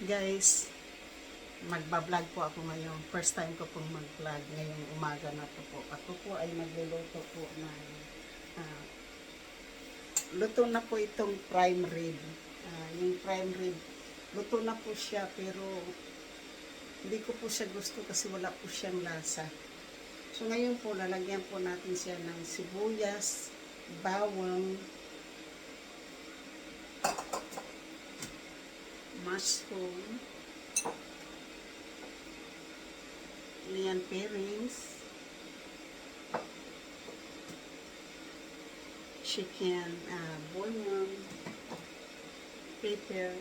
Guys, magbablog po ako ngayon. First time ko pong mag-vlog ngayong umaga na to po. Ako po ay magluluto po ng ah, luto na po itong prime rib. Yung prime rib, luto na po siya pero hindi ko po siya gusto kasi wala po siyang lasa. So ngayon po, lalagyan po natin siya ng sibuyas, bawang, mushroom, onion pairings, chicken bouillon, pepper,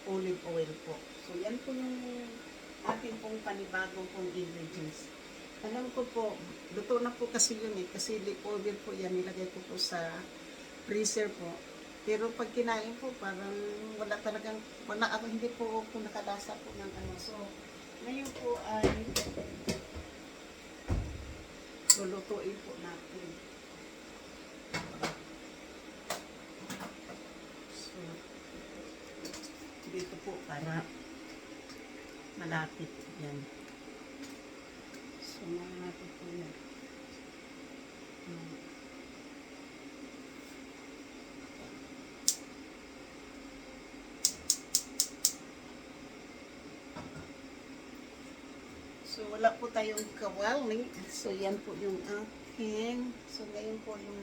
olive oil po. So yan po yung ating pong panibagong pong ingredients. Alam ko po, luto na po kasi yun kasi leftover po yan, nilagay ko po sa freezer po. Pero pag kinain po, parang wala ako, hindi po ako nakalasa po ng ano. So, ngayon po ay lulutuin po natin. So, dito po para malapit yan. So, malapit po yan. So, wala po tayong kawali. So, yan po yung aking. So, ngayon po yung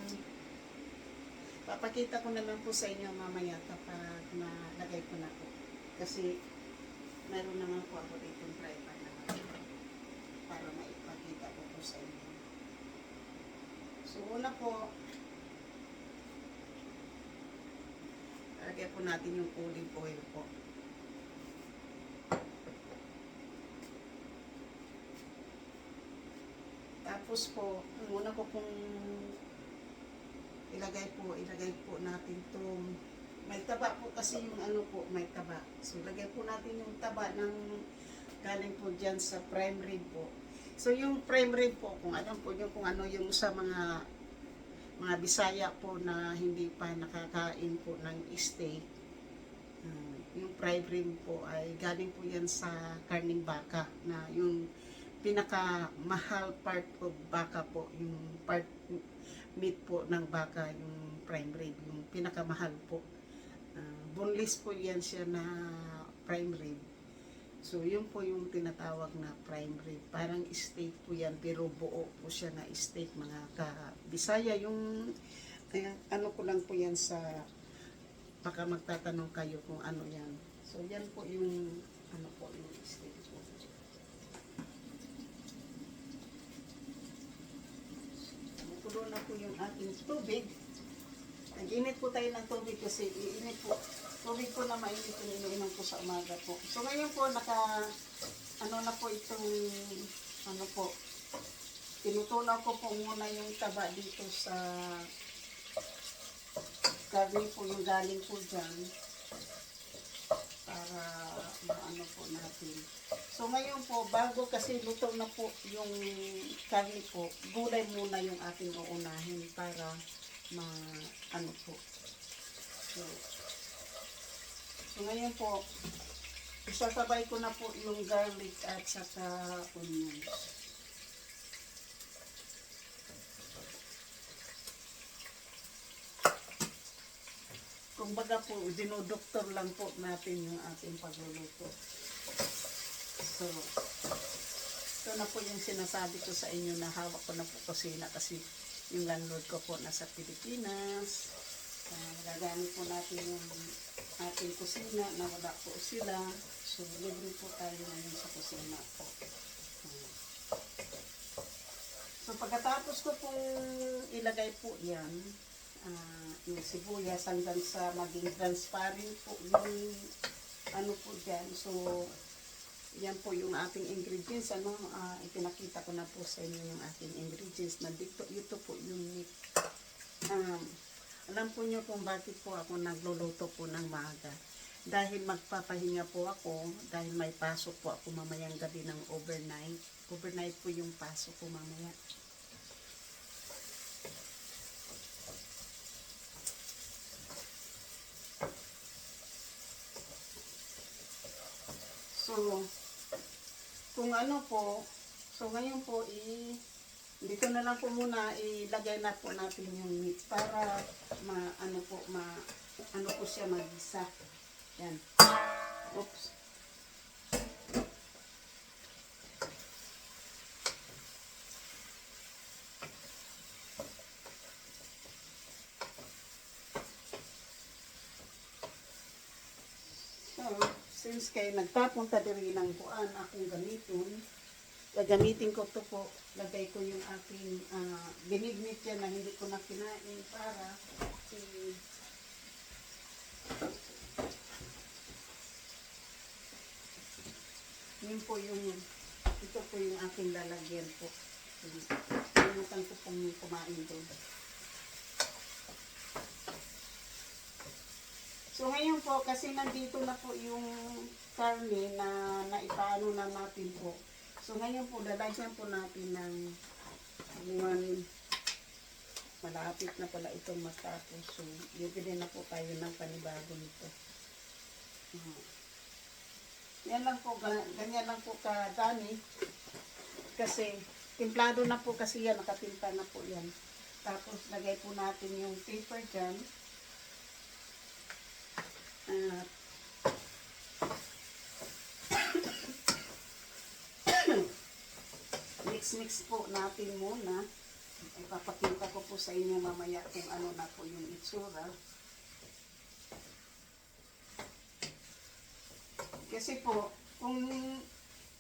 papakita ko na lang po sa inyo mamaya kapag nalagay ko na po. Kasi, meron naman po ako dito yung fry pan naman para maipakita ko po sa inyo. So, una po, lagay po natin yung olive oil po. Tapos po, muna ko pong ilagay po natin itong, may taba po kasi yung ano po, may taba. So, ilagay po natin yung taba ng galing po dyan sa prime rib po. So, yung prime rib po, kung alam po nyo kung ano yung sa mga Bisaya po na hindi pa nakakain po ng steak, yung prime rib po ay galing po yan sa karning baka na yung pinaka-mahal part of baka po, yung part meat po ng baka, yung prime rib, yung pinaka-mahal po. Boneless po yan siya na prime rib. So, yun po yung tinatawag na prime rib. Parang steak po yan, pero buo po siya na steak, mga ka-Bisaya. Yung, ano ko lang po yan sa, baka magtatanong kayo kung ano yan. So, yan po yung, ano po, yung steak po. Kulo na po yung ating tubig. Nag-init po tayo ng tubig kasi iinit po. Tubig po na mainit yung iniinom po sa umaga po. So ngayon po ano na po itong ano po, tinutunaw ko po muna yung taba dito sa karne po yung galing po dyan para maano po natin. So ngayon po, bago kasi luto na po yung karne po, gulay muna yung ating uunahin para ano po. So ngayon po, isasabay ko na po yung garlic at saka onions. Kumbaga po, dinodoktor lang po natin yung ating pagluluto. So, ito na po yung sinasabi ko sa inyo na hawak ko na po kusina kasi yung landlord ko po nasa Pilipinas. Gagamit po natin yung ating kusina na wala po sila. So, libre po tayo ngayon sa kusina po. So, pagkatapos ko pong ilagay po yan, yung sibuyas hanggang sa maging transparent po yung ano po dyan. So, yan po yung ating ingredients. Ipinakita ko na po sa inyo yung ating ingredients. Ito po yung meat. Alam po nyo kung bakit po ako nagluluto po ng maaga. Dahil magpapahinga po ako, dahil may pasok po ako mamayang gabi ng overnight. Overnight po yung pasok ko mamaya. So, kung ano po, so ngayon po, dito na lang po muna, ilagay na po natin yung meat para ano po siya mag-isa. Yan. Oops. So, since kay nagpapunta diri ng kuan akong gagamitin ko to po, lagay ko yung aking binignit yan na hindi ko na kinain para yun po ito po yung aking lalagyan po. Kalimutan ko pong kumain doon. So ngayon po, kasi nandito na po yung karne na naipaano na natin po. So ngayon po, lalagyan po natin ng malapit na pala itong matapos. So, bibili na po tayo ng panibago nito. Yan lang po, ganyan lang po kadami. Kasi, timplado na po kasi yan, nakatimpla na po yan. Tapos, lagay po natin yung paper dyan. Mix po natin muna. Ipapakita ko po sa inyo mamaya kung ano na po yung itsura. Kasi po, kung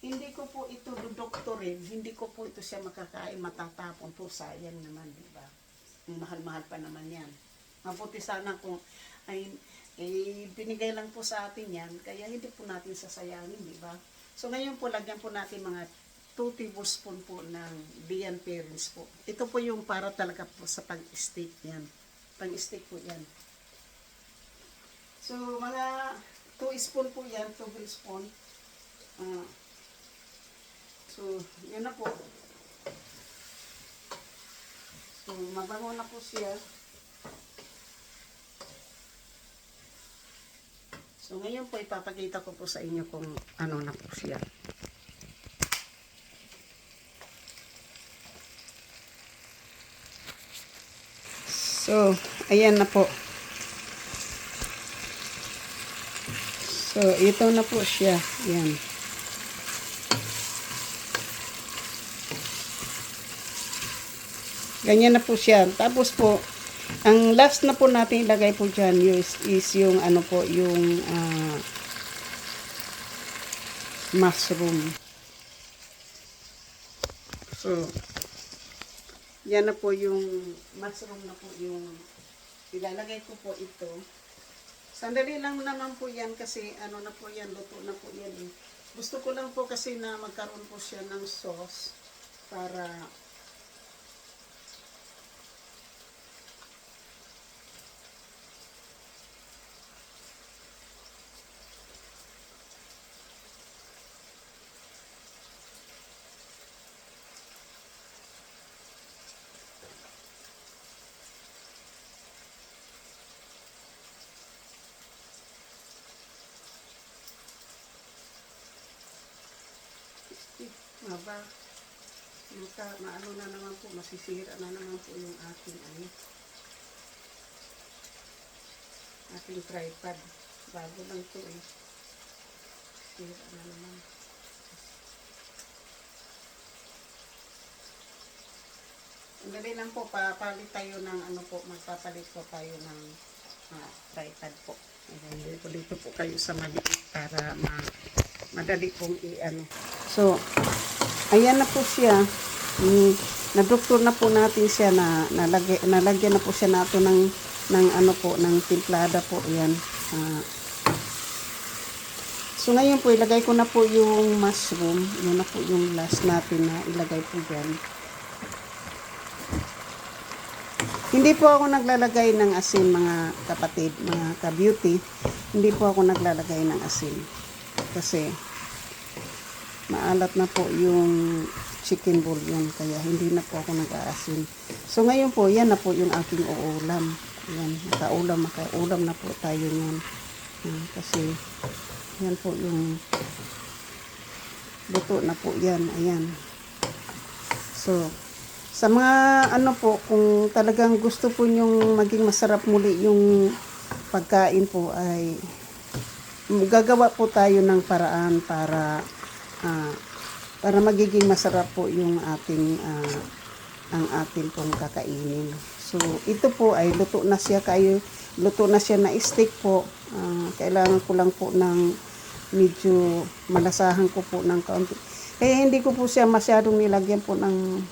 hindi ko po ito dudoktorin, hindi ko po ito siya makakain, matatapon po, sayang naman, di ba? Mahal-mahal pa naman yan. Mabuti sana kung binigay lang po sa atin yan, kaya hindi po natin sasayangin, di ba? So ngayon po, lagyan po natin mga 2 tablespoon po ng Bian Parents po. Ito po yung para talaga po sa pang-steak yan. Pang-steak po yan. So, mga 2 spoon po yan, 2 tablespoon. So, yun na po. So, mabango na po siya. So, ngayon po ipapakita ko po sa inyo kung ano na po siya. So, ayan na po. So, ito na po siya. Ayan. Ganyan na po siya. Tapos po, ang last na po natin ilagay po dyan is yung ano po, yung mushroom. So, yan na po yung mushroom na po yung ilalagay ko po ito. Sandali lang naman po yan kasi ano na po yan, luto na po yan. Gusto ko lang po kasi na magkaroon po siya ng sauce para maano na naman po, masisira na naman po yung ating ating tripod. Bago lang to sira na naman. Andali lang po, papalit tayo ng magpapalit po tayo ng tripod po. Ayan, dito po kayo sa maliit para madali pong So, ayan na po siya. Na-doktor na po natin siya na nalagyan na po siya nato ng ng timplada po. Ayan. So, ngayon po, ilagay ko na po yung mushroom. Yun na po yung last natin na ilagay po dyan. Hindi po ako naglalagay ng asin, mga kapatid, mga ka-beauty. Hindi po ako naglalagay ng asin. Kasi, maalat na po yung chicken bouillon, kaya hindi na po ako nag-aasin. So, ngayon po, yan na po yung aking uulam. Yan, makaulam na po tayo yan. Kasi, yan po yung Luto na po yan. Ayan. So, sa mga ano po, kung talagang gusto po nyong maging masarap muli yung pagkain po ay gagawa po tayo ng paraan ah, para magiging masarap po yung ating ang ating pong kakainin. So, ito po ay luto na siya na steak po. Kailangan ko lang po ng medyo malasahan ko po ng kaunti. Kaya hindi ko po siya masyadong nilagyan po ng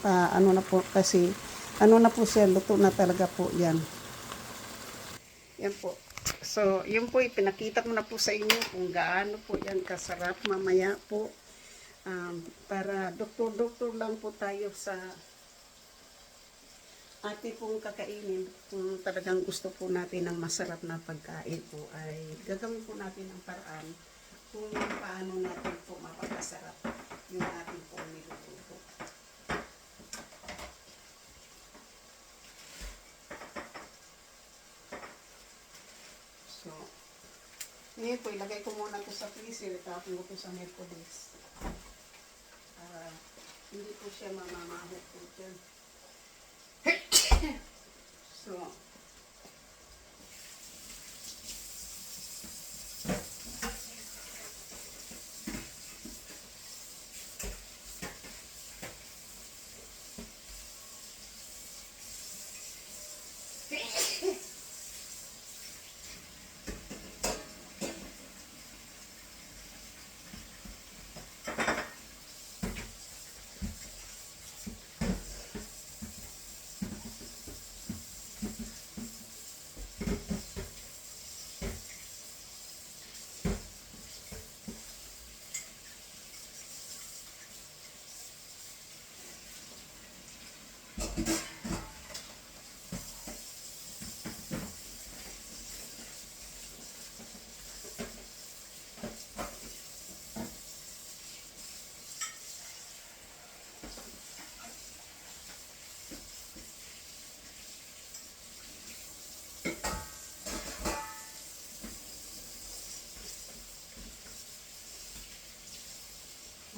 ano na po kasi ano na po siya, luto na talaga po yan. Yan po. So, yun po, ipinakita ko na po sa inyo kung gaano po yan kasarap mamaya po. Para doktor-doktor lang po tayo sa ating pong kakainin. Kung talagang gusto po natin ng masarap na pagkain po, ay gagawin po natin ang paraan kung paano natin po mapapasarap yung ating pong niluluto. So, ngayon po, ilagay ko muna ito sa freezer, tapos ko ito sa Mercodex. Para hindi po siya mamamahot po dyan. So,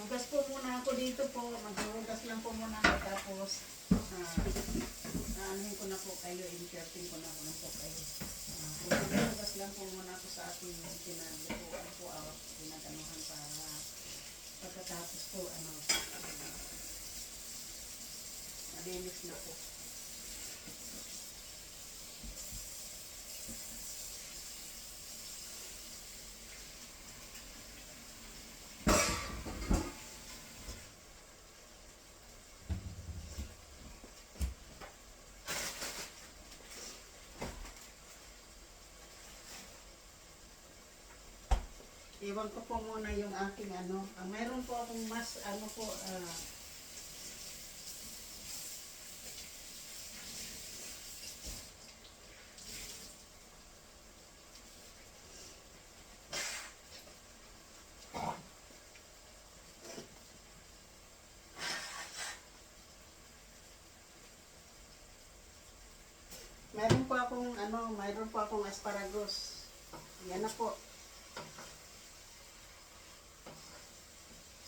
hugas po muna ako dito po. Maghuhugas lang po muna ako. Tapos, aanhin ko na po kayo. Inserting ko na po kayo. Maghuhugas lang po muna ako sa ating pinaglutuan po. Pinaganuhan para pagkatapos po, malinis na po. Iwan ko po muna yung aking mayroon po akong mayroon po akong asparagus. Yan na po.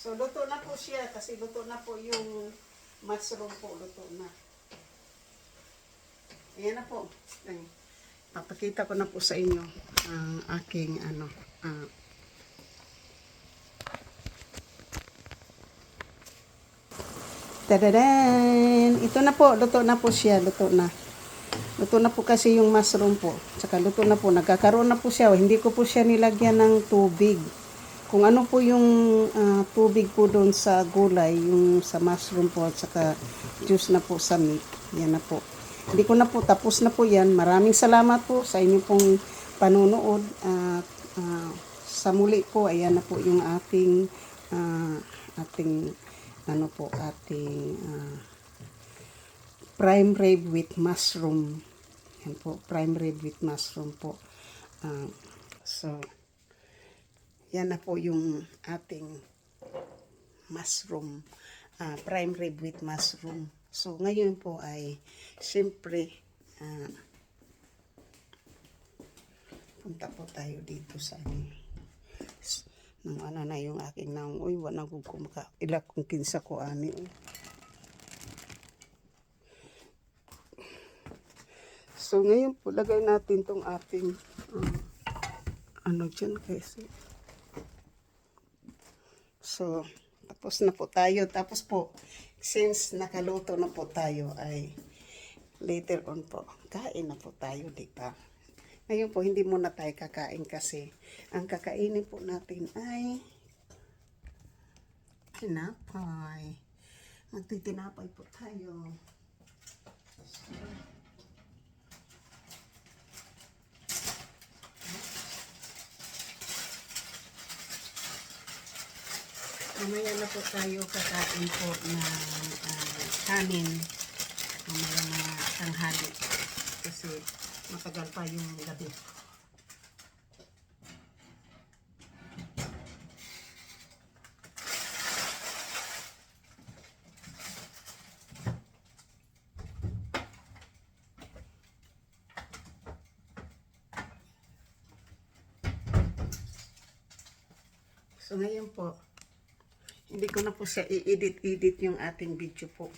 So, luto na po siya kasi luto na po yung mushroom po, luto na. Ayan na po. Ayan. Papakita ko na po sa inyo ang aking tadadan! Ito na po, luto na po siya, luto na. Luto na po kasi yung mushroom po. Tsaka luto na po, nagkakaroon na po siya. Hindi ko po siya nilagyan ng tubig. Kung ano po yung tubig po doon sa gulay, yung sa mushroom po, at saka juice na po sa meat. Yan na po. Hindi ko na po, tapos na po yan. Maraming salamat po sa inyong pong panunood. Sa muli po, ayan na po yung ating prime rib with mushroom. Yan po, prime rib with mushroom po. So, yan na po yung ating mushroom, prime rib with mushroom. So, ngayon po ay, siyempre, punta po tayo dito sa Nung ano na yung aking nang, uy, wala kong kumaka. Ila kong kinsa ko ani. So, ngayon po, lagay natin tong ating, ano dyan kasi. So, tapos na po tayo. Tapos po, since nakaluto na po tayo, ay later on po, kain na po tayo, di ba? Ngayon po, hindi muna tayo kakain kasi ang kakainin po natin ay tinapay. Magtitinapay po tayo. So, mamaya na po tayo kakain po ng kanin. Mamaya na tanghali. Kasi matagal pa yung gabi. So ngayon po, hindi ko na po siya i-edit yung ating video po.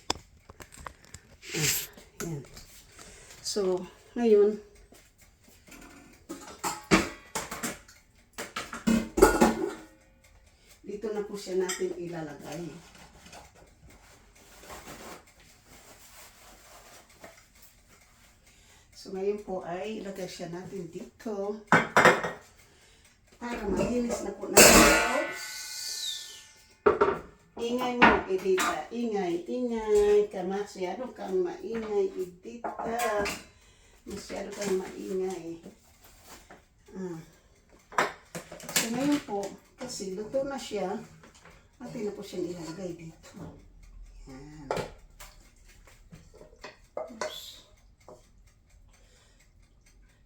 Yan. So, ngayon, dito na po siya natin ilalagay. So, ngayon po ay ilagay siya natin dito. Para mahinis na po natin. Ingay mo, Edita. Ingay, ingay. Masyado kang maingay, Edita. Masyado kang maingay. So ngayon po, kasi luto na siya, atin na po siya ilalagay dito. Yan. Oops.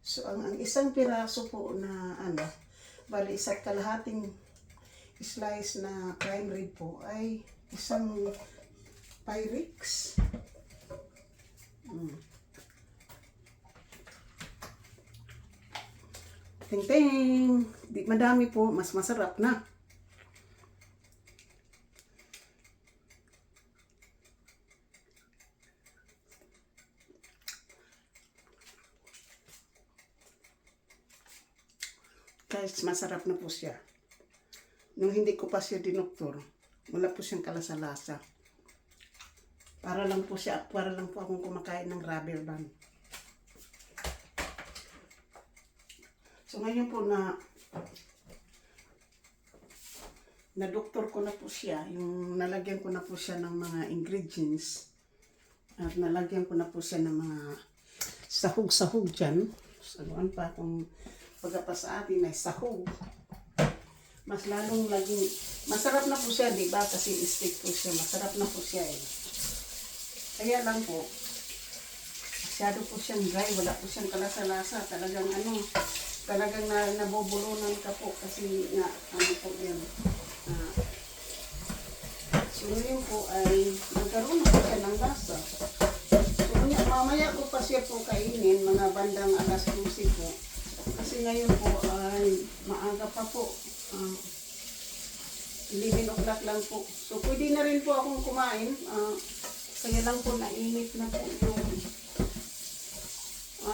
So ang isang piraso po na bali isa't kalahating slice na prime rib po ay isang Pyrex. Ting-ting! Di madami po, mas masarap na. Guys, masarap na po siya. Nung hindi ko pa siya dinoktor, wala po siyang kalasa-lasa. Para lang po akong kumakain ng rubber band. So ngayon po na doktor ko na po siya, yung nalagyan ko na po siya ng mga ingredients at nalagyan ko na po siya ng mga sahog-sahog dyan. Saluan pa kung pagkapa sa atin ay sahog. Mas lalong laging, masarap na po siya, di ba? Kasi steak po siya, masarap na po siya eh. Kaya lang po, masyado po siyang dry, wala po siyang kalasa-lasa. Talagang nabubulunan ka po kasi nga, po yan. So yun po ay, nagkaroon po siya ng lasa. So mamaya ko pa siya po kainin, mga bandang alas 12 po. Kasi ngayon po ay maaga pa po. 11 o'clock lang po. So, pwede na rin po akong kumain. Kaya lang po nainit na po yung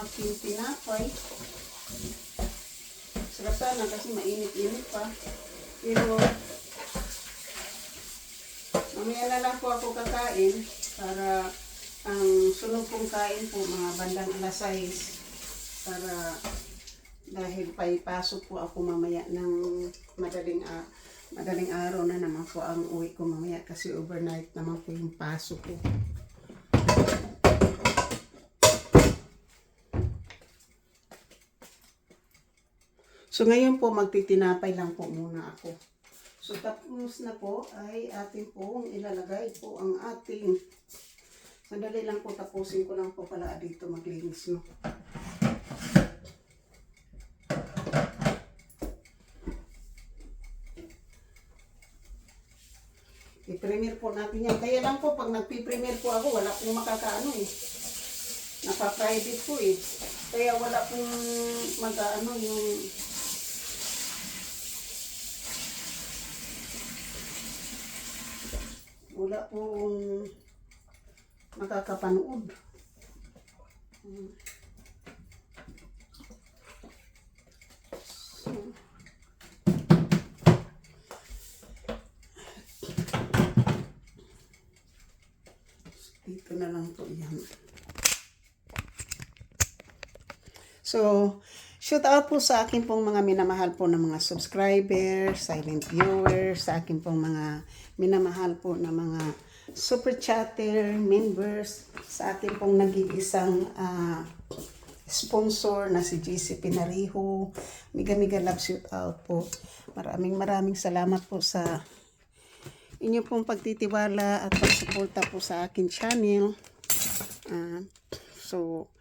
aking tinapay. Sarap sana kasi mainit-init pa. Pero, mamaya na lang po ako kakain para ang sunod kong kain po mga bandang alas 6 para dahil paipasok po ako mamaya ng madaling araw na naman po ang uwi ko mamaya kasi overnight naman po yung pasok ko. So ngayon po magtitinapay lang po muna ako. So tapos na po ay atin pong ilalagay po ang ating, sandali lang po, tapusin ko lang po pala dito maglinis, no. I-premier po natin yan. Kaya lang po, pag nagpi-premier po ako, wala pong makakaano eh. Napa-private po eh. Kaya wala pong mag-ano yung wala pong makakapanood. So, dito na lang po yan. So, shout out po sa akin pong mga minamahal po ng mga subscribers, silent viewers, sa akin pong mga minamahal po na mga super chatter, members, sa akin pong nag-iisang sponsor na si GC Pinariho. Miga love shout out po. Maraming salamat po sa inyo pong pagtitiwala at pagsuporta po sa akin channel. So,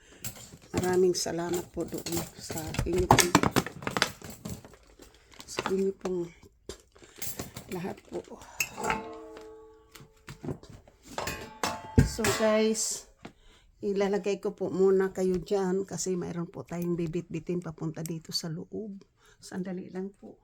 maraming salamat po doon sa inyo pong lahat po. So guys, ilalagay ko po muna kayo dyan kasi mayroon po tayong bibit-bitin papunta dito sa loob. Sandali lang po.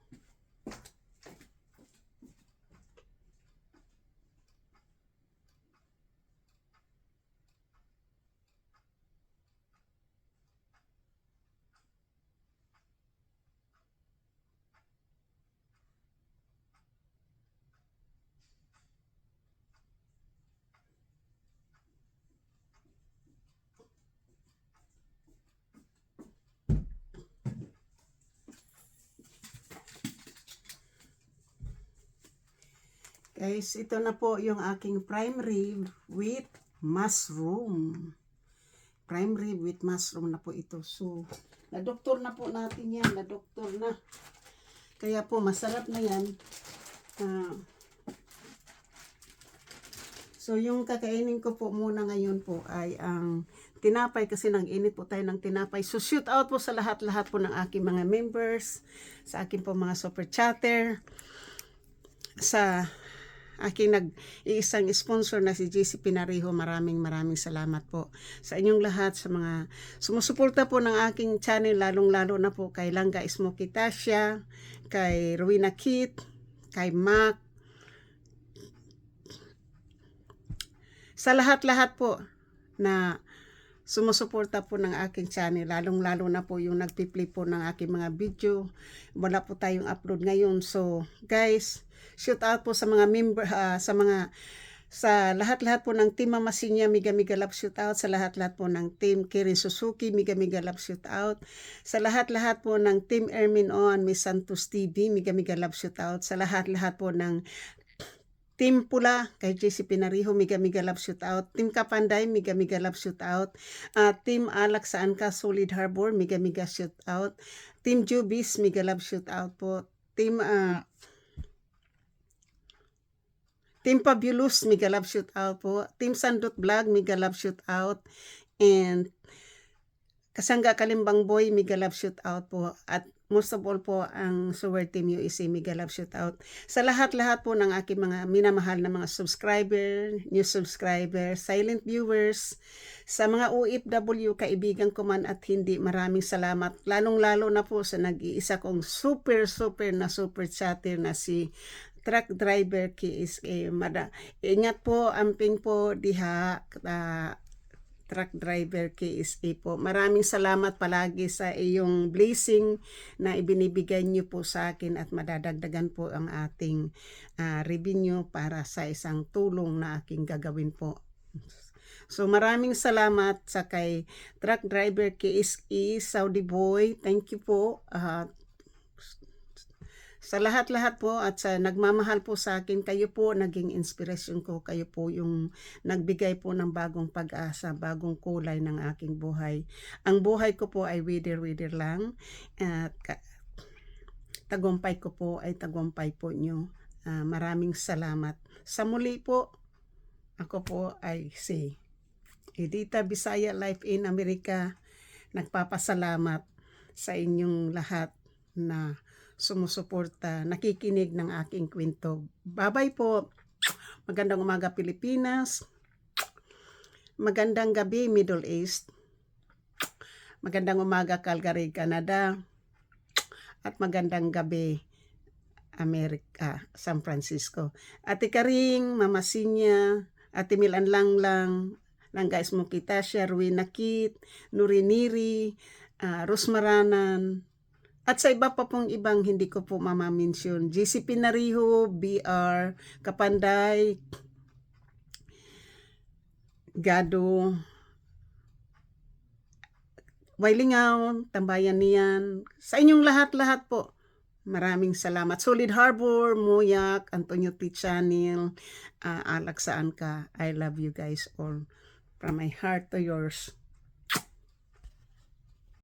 Guys, ito na po yung aking prime rib with mushroom. Prime rib with mushroom na po ito. So, na-doktor na po natin yan. Na-doktor na. Kaya po, masarap na yan. So, yung kakainin ko po muna ngayon po ay ang tinapay kasi nag-init po tayo ng tinapay. So, shoot out po sa lahat-lahat po ng aking mga members, sa aking po mga super chatter, sa aking nag-iisang sponsor na si GC Pinariho. Maraming salamat po sa inyong lahat, sa mga sumusuporta po ng aking channel, lalong-lalo na po kay Langga Smoky Tasha, kay Rowena Kit, kay Mac, sa lahat-lahat po na sumusuporta po ng aking channel, lalong-lalo na po yung nagpi-play po ng aking mga video. Wala po tayong upload ngayon. So, guys, shout out po sa mga member, sa lahat-lahat po ng Team Mama Sinya, miga love shout out. Sa lahat-lahat po ng Team Kirin Suzuki, miga love shout out. Sa lahat-lahat po ng Team Ermin On, Miss Santos TV, miga love shout out. Sa lahat-lahat po ng Team Pula, kay GC Pinariho, miga love shout out. Team Kapanday, miga love shout out. Team Alak Saan Ka, Solid Harbor, miga shout out. Team Jubis, miga love shout out po. Team Fabulous, miga love shout out po. Team Sandot Vlog, miga love shout out. And Kasangga Kalimbang Boy, miga love shout out po. At most of all po ang Suwer Team USA, miga love shout out. Sa lahat-lahat po ng aking mga minamahal na mga subscriber, new subscriber, silent viewers, sa mga OFW, kaibigan ko man at hindi, maraming salamat. Lalong-lalo na po sa nag-iisa kong super chatter na si truck driver KSA. Ingat po, amping po diha, truck driver KSA po. Maraming salamat palagi sa iyong blessing na ibinibigay niyo po sa akin at madadagdagan po ang ating revenue para sa isang tulong na aking gagawin po. So maraming salamat sa kay truck driver KSA, Saudi Boy. Thank you po. Sa lahat-lahat po at sa nagmamahal po sa akin, kayo po naging inspirasyon ko, kayo po yung nagbigay po ng bagong pag-asa, bagong kulay ng aking buhay. Ang buhay ko po ay wither lang at tagumpay ko po ay tagumpay po nyo. Maraming salamat. Sa muli po, ako po ay si Edita Bisaya Life in America. Nagpapasalamat sa inyong lahat na sumusuporta, nakikinig ng aking kwento. Bye-bye po. Magandang umaga Pilipinas. Magandang gabi Middle East. Magandang umaga Calgary, Canada. At magandang gabi Amerika, San Francisco. Ate Karing, Mama Sinya, Ate Milan Langlang, ng guys mo kita, Sherwin Nakit, Nuriniri, Rosmaranan, at sa iba pa pong ibang hindi ko po mamamention. JC Pinariho, BR, Kapanday, Gado, Wailingaw, Tambayan niyan. Sa inyong lahat-lahat po, maraming salamat. Solid Harbor, Muyak, Antonio T. Channel, Alex saan ka. I love you guys all. From my heart to yours.